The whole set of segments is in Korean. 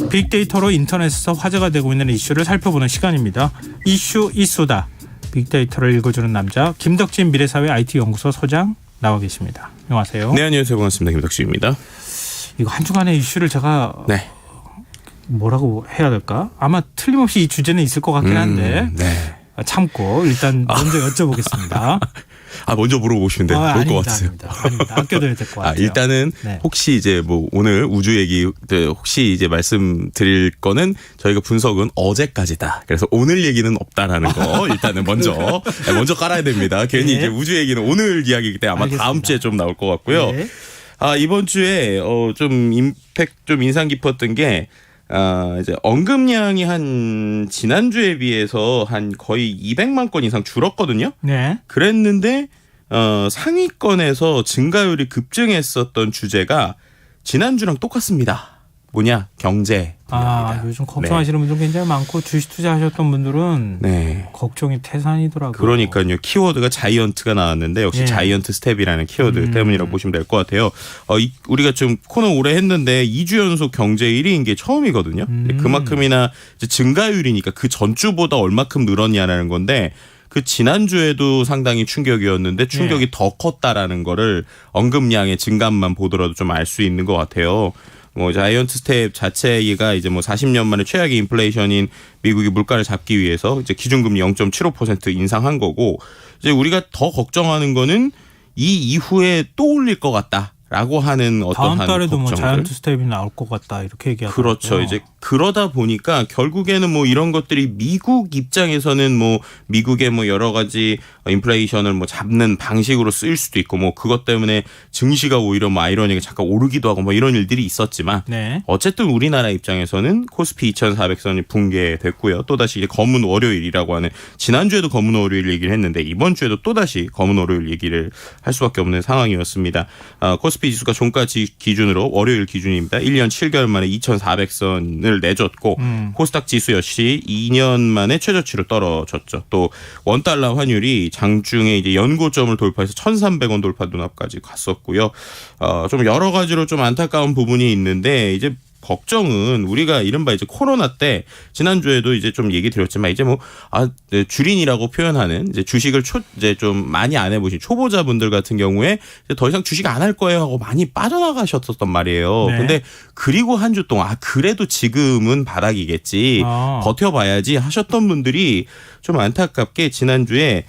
빅데이터로 인터넷에서 화제가 되고 있는 이슈를 살펴보는 시간입니다. 이슈 이수다. 빅데이터를 읽어주는 남자 김덕진 미래사회 IT연구소 소장 나와 계십니다. 안녕하세요. 네, 안녕하세요. 반갑습니다. 김덕진입니다. 이거 한 주간의 이슈를 제가 뭐라고 해야 될까? 아마 틀림없이 이 주제는 있을 것 같긴 한데 참고 일단 먼저 여쭤보겠습니다. 먼저 물어보시면 좋을 것 같아요. 아닙니다. 아껴둬야 될 것 같아요. 일단은 혹시 이제 뭐 오늘 우주 얘기 혹시 이제 말씀드릴 거는 저희가 분석은 어제까지다. 그래서 오늘 얘기는 없다라는 거 일단은 먼저 깔아야 됩니다. 괜히 이제 우주 얘기는 오늘 이야기이기 때문에 아마 알겠습니다. 다음 주에 좀 나올 것 같고요. 이번 주에 좀 인상 깊었던 게 이제 언급량이 한 지난주에 비해서 한 거의 200만 건 이상 줄었거든요. 네. 그랬는데 상위권에서 증가율이 급증했었던 주제가 지난주랑 똑같습니다. 뭐냐? 경제. 요즘 걱정하시는 분들 굉장히 많고 주식 투자하셨던 분들은 걱정이 태산이더라고요. 그러니까요. 키워드가 자이언트가 나왔는데 역시 자이언트 스텝이라는 키워드 때문이라고 보시면 될 것 같아요. 우리가 좀 코너 오래 했는데 2주 연속 경제 1위인 게 처음이거든요. 그만큼이나 이제 증가율이니까 그 전주보다 얼마큼 늘었냐라는 건데 그 지난주에도 상당히 충격이었는데 충격이 더 컸다라는 거를 언급량의 증감만 보더라도 좀 알 수 있는 것 같아요. 자이언트 스텝 자체가 이제 40년 만에 최악의 인플레이션인 미국이 물가를 잡기 위해서 이제 기준금리 0.75% 인상한 거고, 이제 우리가 더 걱정하는 거는 이 이후에 또 올릴 것 같다라고 하는 어떤 다음 달에도 걱정들. 자이언트 스텝이 나올 것 같다 이렇게 얘기하더라고요. 그렇죠. 이제 그러다 보니까 결국에는 이런 것들이 미국 입장에서는 미국의 여러 가지 인플레이션을 잡는 방식으로 쓰일 수도 있고 그것 때문에 증시가 오히려 아이러니하게 잠깐 오르기도 하고 이런 일들이 있었지만 어쨌든 우리나라 입장에서는 코스피 2,400선이 붕괴됐고요. 또다시 이제 검은 월요일이라고 하는, 지난주에도 검은 월요일 얘기를 했는데 이번 주에도 또다시 검은 월요일 얘기를 할 수밖에 없는 상황이었습니다. 코스피 지수가 종가 기준으로 월요일 기준입니다. 1년 7개월 만에 2,400선을 내줬고 코스닥 지수 역시 2년 만에 최저치로 떨어졌죠. 또 원달러 환율이 장중에 이제 연고점을 돌파해서 1,300원 돌파 눈앞까지 갔었고요. 좀 여러 가지로 좀 안타까운 부분이 있는데, 이제 걱정은 우리가 이른바 이제 코로나 때 지난주에도 이제 좀 얘기 드렸지만 이제 주린이라고 표현하는 이제 주식을 이제 좀 많이 안 해보신 초보자분들 같은 경우에 이제 더 이상 주식 안 할 거예요 하고 많이 빠져나가셨었단 말이에요. 근데 그리고 한 주 동안 그래도 지금은 바닥이겠지 버텨봐야지 하셨던 분들이 좀 안타깝게 지난주에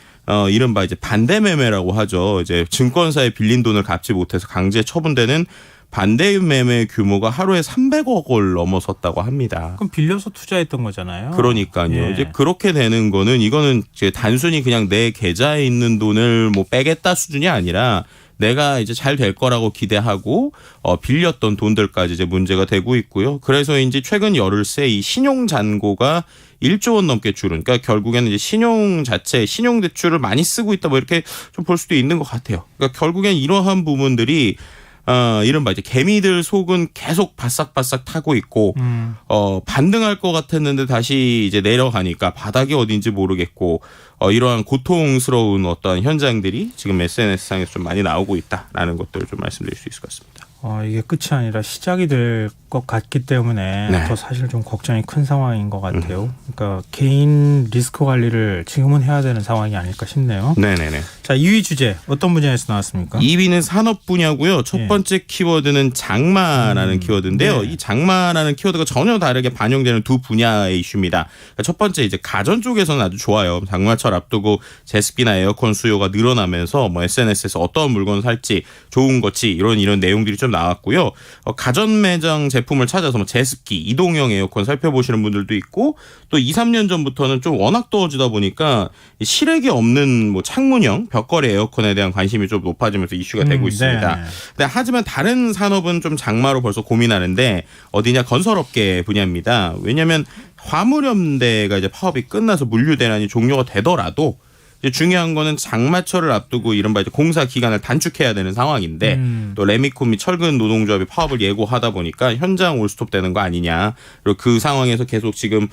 이른바 이제 반대 매매라고 하죠. 이제 증권사에 빌린 돈을 갚지 못해서 강제 처분되는 반대 매매 규모가 하루에 300억을 넘어섰다고 합니다. 그럼 빌려서 투자했던 거잖아요. 그러니까요. 이제 그렇게 되는 거는 이거는 이제 단순히 그냥 내 계좌에 있는 돈을 빼겠다 수준이 아니라 내가 이제 잘 될 거라고 기대하고 빌렸던 돈들까지 이제 문제가 되고 있고요. 그래서 이제 최근 열흘새 이 신용 잔고가 1조 원 넘게 줄은, 그러니까 결국에는 이제 신용 대출을 많이 쓰고 있다 이렇게 좀 볼 수도 있는 것 같아요. 그러니까 결국엔 이러한 부분들이 이른바 이제 개미들 속은 계속 바싹바싹 타고 있고, 반등할 것 같았는데 다시 이제 내려가니까 바닥이 어딘지 모르겠고, 이러한 고통스러운 어떤 현장들이 지금 SNS상에서 좀 많이 나오고 있다라는 것들을 좀 말씀드릴 수 있을 것 같습니다. 이게 끝이 아니라 시작이 될 것 같기 때문에 더 사실 좀 걱정이 큰 상황인 것 같아요. 그러니까 개인 리스크 관리를 지금은 해야 되는 상황이 아닐까 싶네요. 네네네. 자, 2위 주제 어떤 분야에서 나왔습니까? 2위는 산업 분야고요. 첫 번째 키워드는 장마라는 키워드인데요. 이 장마라는 키워드가 전혀 다르게 반영되는 두 분야의 이슈입니다. 그러니까 첫 번째 이제 가전 쪽에서는 아주 좋아요. 장마철 앞두고 제습기나 에어컨 수요가 늘어나면서 SNS에서 어떤 물건 살지 좋은 거지 이런 내용들이 좀 나왔고요. 가전 매장 제품을 찾아서 제습기, 이동형 에어컨 살펴보시는 분들도 있고, 또 2, 3년 전부터는 좀 워낙 더워지다 보니까 실외기 없는 창문형 벽걸이 에어컨에 대한 관심이 좀 높아지면서 이슈가 되고 있습니다. 근데 하지만 다른 산업은 좀 장마로 벌써 고민하는데 어디냐? 건설업계 분야입니다. 왜냐하면 화물연대가 이제 파업이 끝나서 물류 대란이 종료가 되더라도 이제 중요한 거는 장마철을 앞두고 이른바 이제 공사 기간을 단축해야 되는 상황인데 또 레미콘 및 철근 노동조합이 파업을 예고하다 보니까 현장 올스톱 되는 거 아니냐. 그리고 그 상황에서 계속 지금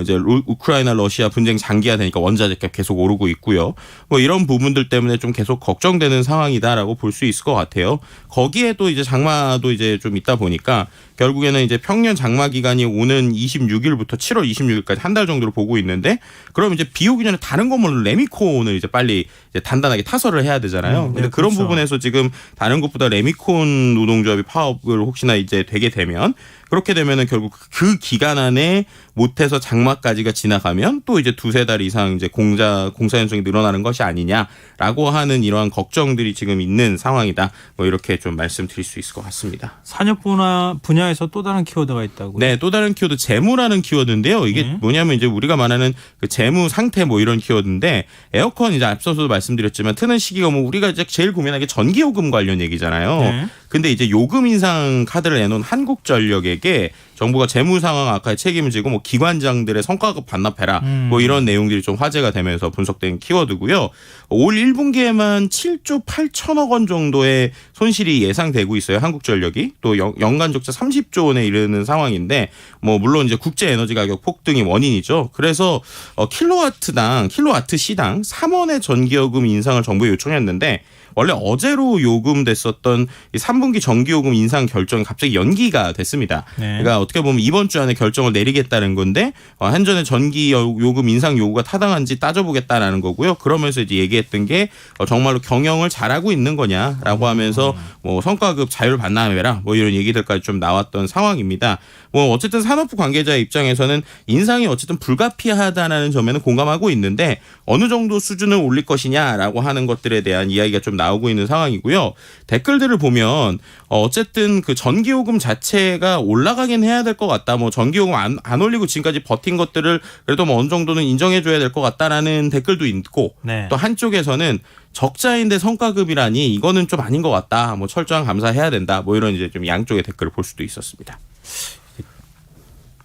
이제 우크라이나 러시아 분쟁 장기화되니까 원자재값 계속 오르고 있고요. 뭐 이런 부분들 때문에 좀 계속 걱정되는 상황이다라고 볼 수 있을 것 같아요. 거기에 또 이제 장마도 이제 좀 있다 보니까 결국에는 이제 평년 장마 기간이 오는 26일부터 7월 26일까지 한 달 정도로 보고 있는데 그럼 이제 비 오기 전에 다른 건물로 레미콘을 이제 빨리 이제 단단하게 타설을 해야 되잖아요. 근데 네, 그런 그렇죠. 부분에서 지금 다른 것보다 레미콘 노동조합이 파업을 혹시나 이제 되게 되면 그렇게 되면은 결국 그 기간 안에 못해서 장마까지가 지나가면 또 이제 두세 달 이상 이제 공사 현장이 늘어나는 것이 아니냐라고 하는 이러한 걱정들이 지금 있는 상황이다. 뭐 이렇게 좀 말씀드릴 수 있을 것 같습니다. 산업 분야에서 또 다른 키워드가 있다고요? 네, 또 다른 키워드 재무라는 키워드인데요. 이게 뭐냐면 이제 우리가 말하는 그 재무 상태 뭐 이런 키워드인데 에어컨 이제 앞서서도 말씀드렸지만 트는 시기가 뭐 우리가 이제 제일 고민하는 게 전기요금 관련 얘기잖아요. 네. 근데 이제 요금 인상 카드를 내놓은 한국전력에게 정부가 재무 상황 악화에 책임을 지고 뭐 기관장들의 성과급 반납해라 뭐 이런 내용들이 좀 화제가 되면서 분석된 키워드고요. 올 1분기에만 7조 8천억 원 정도의 손실이 예상되고 있어요. 한국전력이 또 연간 적자 30조 원에 이르는 상황인데 뭐 물론 이제 국제 에너지 가격 폭등이 원인이죠. 그래서 킬로와트 시당 3원의 전기요금 인상을 정부에 요청했는데 원래 어제로 요금됐었던 3분기 전기요금 인상 결정이 갑자기 연기가 됐습니다. 네. 그러니까 어떻게 보면 이번 주 안에 결정을 내리겠다는 건데 한전의 전기요금 인상 요구가 타당한지 따져보겠다라는 거고요. 그러면서 이제 얘기했던 게 정말로 경영을 잘하고 있는 거냐라고 하면서 뭐 성과급 자율 반납해라 뭐 이런 얘기들까지 좀 나왔던 상황입니다. 뭐 어쨌든 산업부 관계자의 입장에서는 인상이 어쨌든 불가피하다는 점에는 공감하고 있는데 어느 정도 수준을 올릴 것이냐라고 하는 것들에 대한 이야기가 좀 나오고 있는 상황이고요. 댓글들을 보면 어쨌든 그 전기요금 자체가 올라가긴 해야 될 것 같다. 뭐 전기요금 안 올리고 지금까지 버틴 것들을 그래도 뭐 어느 정도는 인정해줘야 될 것 같다라는 댓글도 있고 네. 또 한쪽에서는 적자인데 성과급이라니 이거는 좀 아닌 것 같다. 뭐 철저한 감사해야 된다. 뭐 이런 이제 좀 양쪽의 댓글을 볼 수도 있었습니다.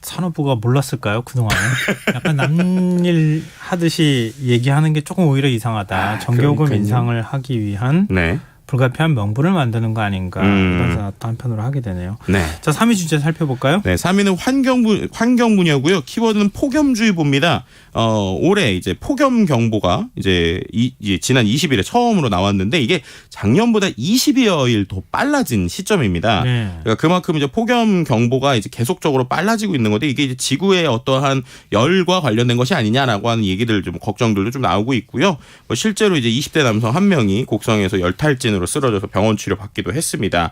산업부가 몰랐을까요? 그동안에 약간 남일 하듯이 얘기하는 게 조금 오히려 이상하다. 전기요금 그러니까요. 인상을 하기 위한 네. 불가피한 명분을 만드는 거 아닌가 이런 생각도 한편으로 하게 되네요. 네. 자, 3위 주제 살펴볼까요? 네, 3위는 환경 분야고요. 키워드는 폭염주의보입니다. 올해 이제 폭염 경보가 이제 지난 20일에 처음으로 나왔는데 이게 작년보다 20여일 더 빨라진 시점입니다. 네. 그러니까 그만큼 이제 폭염 경보가 이제 계속적으로 빨라지고 있는 건데 이게 이제 지구의 어떠한 열과 관련된 것이 아니냐라고 하는 얘기들 좀 걱정들도 좀 나오고 있고요. 뭐 실제로 이제 20대 남성 한 명이 곡성에서 열탈진으로 쓰러져서 병원 치료 받기도 했습니다.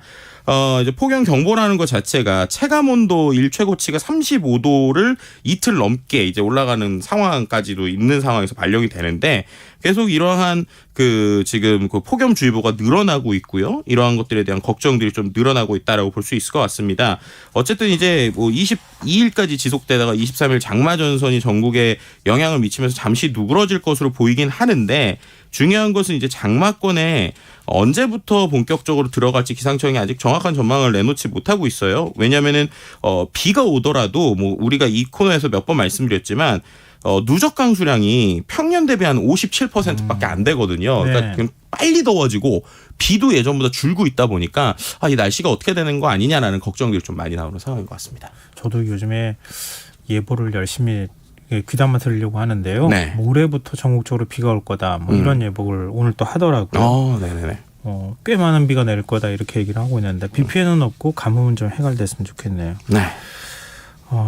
이제 폭염 경보라는 것 자체가 체감 온도 일최고치가 35도를 이틀 넘게 이제 올라가는 상황까지도 있는 상황에서 발령이 되는데 계속 이러한 지금 그 폭염주의보가 늘어나고 있고요. 이러한 것들에 대한 걱정들이 좀 늘어나고 있다라고 볼 수 있을 것 같습니다. 어쨌든 이제 뭐 22일까지 지속되다가 23일 장마 전선이 전국에 영향을 미치면서 잠시 누그러질 것으로 보이긴 하는데 중요한 것은 이제 장마권에 언제부터 본격적으로 들어갈지 기상청이 아직 정확한 전망을 내놓지 못하고 있어요. 왜냐하면은 비가 오더라도 뭐 우리가 이 코너에서 몇 번 말씀드렸지만 누적 강수량이 평년 대비 한 57%밖에 안 되거든요. 네. 그러니까 빨리 더워지고 비도 예전보다 줄고 있다 보니까 이 날씨가 어떻게 되는 거 아니냐라는 걱정들이 좀 많이 나오는 상황인 것 같습니다. 저도 요즘에 예보를 열심히 귀담아 들으려고 하는데요. 네. 뭐 올해부터 전국적으로 비가 올 거다. 뭐 이런 예보를 오늘 또 하더라고요. 네네네. 꽤 많은 비가 내릴 거다 이렇게 얘기를 하고 있는데 비 피해는 없고 가뭄은 좀 해결됐으면 좋겠네요. 네.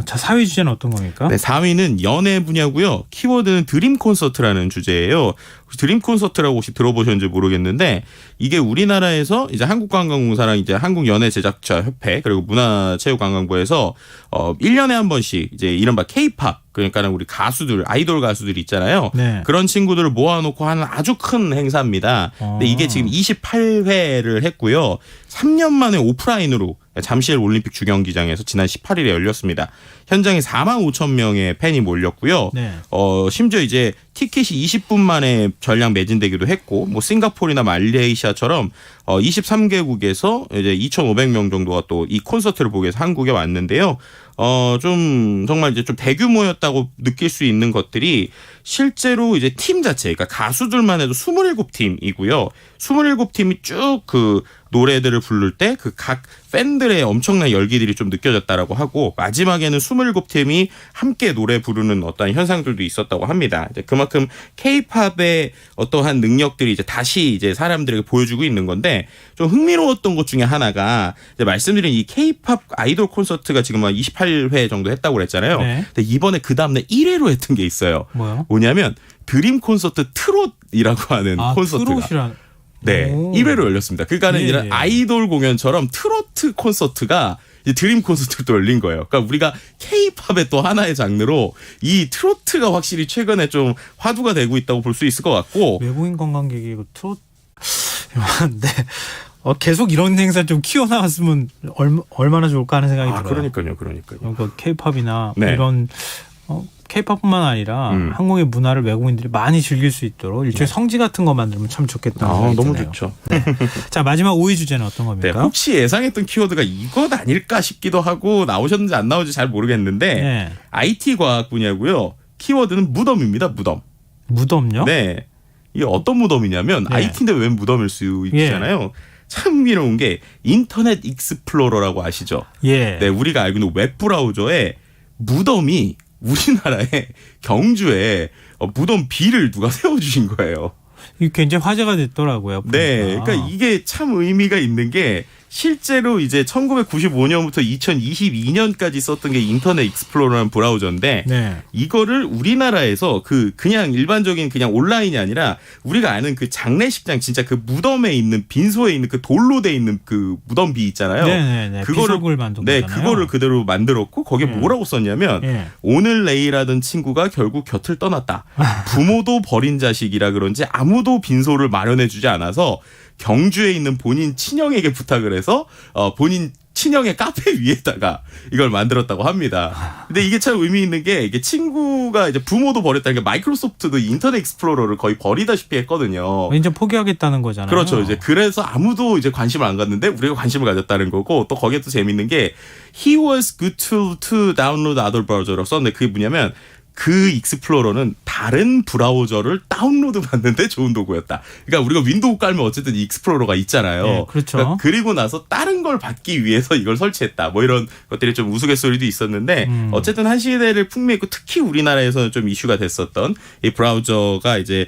자, 4위 주제는 어떤 겁니까? 네, 4위는 연애 분야고요. 키워드는 드림 콘서트라는 주제예요. 드림 콘서트라고 혹시 들어보셨는지 모르겠는데 이게 우리나라에서 이제 한국관광공사랑 이제 한국연예제작자협회 그리고 문화체육관광부에서 1년에 한 번씩 이제 이른바 K-팝 그러니까는 우리 가수들 아이돌 가수들 있잖아요. 네. 그런 친구들을 모아놓고 하는 아주 큰 행사입니다. 근데 이게 지금 28회를 했고요. 3년 만에 오프라인으로 잠실 올림픽 주경기장에서 지난 18일에 열렸습니다. 현장에 4만 5천 명의 팬이 몰렸고요. 네. 심지어 이제 티켓이 20분 만에 전량 매진되기도 했고, 뭐 싱가포르나 말레이시아처럼 23개국에서 이제 2,500명 정도가 또 이 콘서트를 보기 위해서 한국에 왔는데요. 좀 정말 이제 좀 대규모였다고 느낄 수 있는 것들이 실제로 이제 팀 자체, 그러니까 가수들만 해도 27팀이고요. 27팀이 쭉 그 노래들을 부를 때 그 각 팬들의 엄청난 열기들이 좀 느껴졌다라고 하고, 마지막에는 27팀이 함께 노래 부르는 어떤 현상들도 있었다고 합니다. 이제 그만큼 K-팝의 어떠한 능력들이 이제 다시 이제 사람들에게 보여주고 있는 건데, 좀 흥미로웠던 것 중에 하나가 이제 말씀드린 이 K-팝 아이돌 콘서트가 지금 한 28회 정도 했다고 그랬잖아요. 네. 근데 이번에 그 다음날 1회로 했던 게 있어요. 뭐요? 뭐냐면 드림 콘서트 트롯이라고 하는 콘서트가. 트롯이란. 네, 오. 1회로 열렸습니다. 그러니까는 예, 이런 예. 아이돌 공연처럼 트로트 콘서트가 이제 드림 콘서트로 또 열린 거예요. 그러니까 우리가 K-팝의 또 하나의 장르로 이 트로트가 확실히 최근에 좀 화두가 되고 있다고 볼 수 있을 것 같고. 외국인 관광객이 이거 트롯. 네. 계속 이런 행사 좀 키워나갔으면 얼마나 좋을까 하는 생각이 들어요. 그러니까요. K-팝이나 네. 이런 K-팝뿐만 아니라 한국의 문화를 외국인들이 많이 즐길 수 있도록 일종의 성지 같은 거 만들면 참 좋겠다는 생각이 너무 드네요. 좋죠. 자, 마지막 5위 주제는 어떤 네, 겁니까? 혹시 예상했던 키워드가 이것 아닐까 싶기도 하고 나오셨는지 안 나오는지 잘 모르겠는데 네. IT 과학 분야고요. 키워드는 무덤입니다. 무덤. 무덤요? 네. 이게 어떤 무덤이냐면 네. IT인데 웬 무덤일 수 있잖아요. 참 흥미로운 게 인터넷 익스플로러라고 아시죠? 예. 네, 우리가 알고 있는 웹브라우저에 무덤이 우리나라의 경주에 무덤 B를 누가 세워주신 거예요. 이게 굉장히 화제가 됐더라고요. 보니까. 네, 그러니까 이게 참 의미가 있는 게 실제로 이제 1995년부터 2022년까지 썼던 게 인터넷 익스플로러라는 브라우저인데 네. 이거를 우리나라에서 그냥 일반적인 그냥 온라인이 아니라 우리가 아는 그 장례식장 진짜 그 무덤에 있는 빈소에 있는 그 돌로 돼 있는 그 무덤비 있잖아요. 네네네. 비석을 만든 네, 거잖아요. 그거를 그대로 만들었고 거기에 뭐라고 썼냐면 예. 오늘 내일하던 친구가 결국 곁을 떠났다. 부모도 버린 자식이라 그런지 아무도 빈소를 마련해주지 않아서 경주에 있는 본인 친형에게 부탁을 해서 본인 친형의 카페 위에다가 이걸 만들었다고 합니다. 근데 이게 참 의미 있는 게 이게 친구가 이제 부모도 버렸다는 게 마이크로소프트도 인터넷 익스플로러를 거의 버리다시피 했거든요. 이제 포기하겠다는 거잖아요. 그렇죠. 이제 그래서 아무도 이제 관심을 안 갖는데 우리가 관심을 가졌다는 거고, 또 거기에 또 재밌는 게 he was good to download other browser라고 썼는데 그게 뭐냐면 그 익스플로러는 다른 브라우저를 다운로드 받는데 좋은 도구였다. 그러니까 우리가 윈도우 깔면 어쨌든 익스플로러가 있잖아요. 네, 그렇죠. 그러니까 그리고 나서 다른 걸 받기 위해서 이걸 설치했다. 뭐 이런 것들이 좀 우스갯소리도 있었는데 어쨌든 한 시대를 풍미했고 특히 우리나라에서는 좀 이슈가 됐었던 이 브라우저가 이제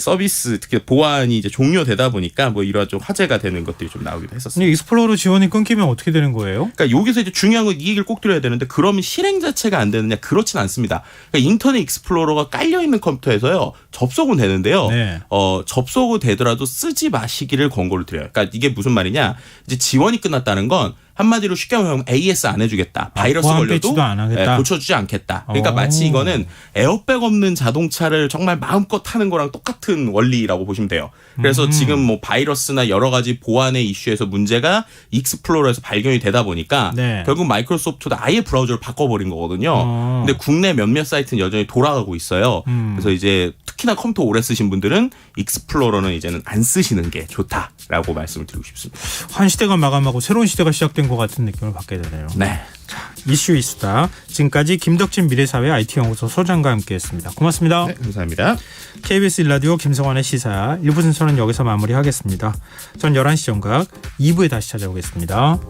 서비스 특히 보안이 이제 종료되다 보니까 뭐 이런 좀 화제가 되는 것들이 좀 나오기도 했었습니다. 근데 익스플로러 지원이 끊기면 어떻게 되는 거예요? 그러니까 여기서 이제 중요한 건 이 얘기를 꼭 드려야 되는데 그러면 실행 자체가 안 되느냐? 그렇진 않습니다. 그러니까 인터넷 익스플로러가 깔려 있는 컴퓨터에서요 접속은 되는데요. 네. 접속은 되더라도 쓰지 마시기를 권고를 드려요. 그러니까 이게 무슨 말이냐? 이제 지원이 끝났다는 건 한마디로 쉽게 말하면 AS 안 해주겠다. 바이러스 보안 걸려도 패치도 안 하겠다. 고쳐주지 않겠다. 그러니까 마치 이거는 에어백 없는 자동차를 정말 마음껏 타는 거랑 똑같은 원리라고 보시면 돼요. 그래서 지금 뭐 바이러스나 여러 가지 보안의 이슈에서 문제가 익스플로러에서 발견이 되다 보니까 네. 결국 마이크로소프트도 아예 브라우저를 바꿔버린 거거든요. 근데 국내 몇몇 사이트는 여전히 돌아가고 있어요. 그래서 이제 특히나 컴퓨터 오래 쓰신 분들은 익스플로러는 이제는 안 쓰시는 게 좋다라고 말씀을 드리고 싶습니다. 한 시대가 마감하고 새로운 시대가 시작된 것 같은 느낌을 받게 되네요. 네. 이슈 이수다. 지금까지 김덕진 미래사회 IT연구소 소장과 함께했습니다. 고맙습니다. 네, 감사합니다. KBS 1라디오 김성환의 시사 1부 순서는 여기서 마무리하겠습니다. 전 11시 정각 2부에 다시 찾아오겠습니다.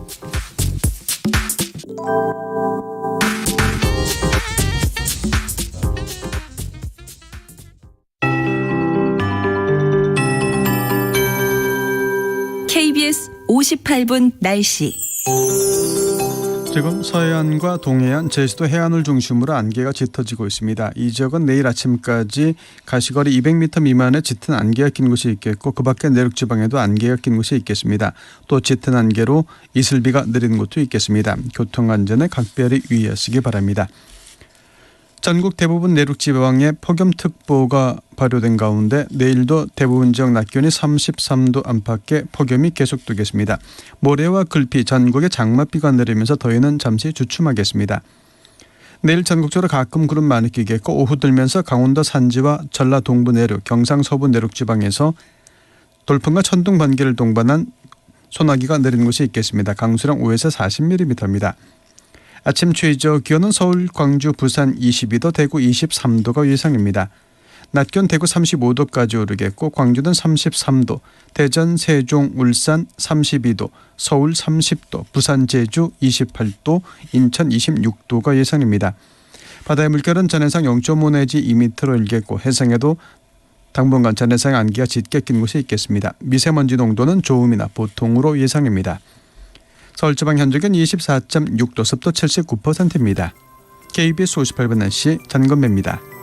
KBS 58분 날씨. 지금 서해안과 동해안, 제주도 해안을 중심으로 안개가 짙어지고 있습니다. 이 지역은 내일 아침까지 가시거리 200m 미만의 짙은 안개가 낀 곳이 있겠고 그 밖에 내륙 지방에도 안개가 낀 곳이 있겠습니다. 또 짙은 안개로 이슬비가 내리는 곳도 있겠습니다. 교통안전에 각별히 유의하시기 바랍니다. 전국 대부분 내륙 지방에 폭염특보가 발효된 가운데 내일도 대부분 지역 낮 기온이 33도 안팎의 폭염이 계속되겠습니다. 모레와 글피 전국에 장맛비가 내리면서 더위는 잠시 주춤하겠습니다. 내일 전국적으로 가끔 구름 많이 끼겠고 오후 들면서 강원도 산지와 전라 동부 내륙, 경상 서부 내륙 지방에서 돌풍과 천둥 번개를 동반한 소나기가 내리는 곳이 있겠습니다. 강수량 5에서 40mm입니다. 아침 최저 기온은 서울, 광주, 부산 22도, 대구 23도가 예상입니다. 낮 기온 대구 35도까지 오르겠고 광주는 33도, 대전, 세종, 울산 32도, 서울 30도, 부산, 제주 28도, 인천 26도가 예상입니다. 바다의 물결은 전해상 0.5 내지 2m로 일겠고 해상에도 당분간 전해상 안개가 짙게 낀 곳이 있겠습니다. 미세먼지 농도는 좋음이나 보통으로 예상입니다. 서울지방 현재는 24.6도, 습도 79%입니다. KBS 58분 날씨 전건배입니다.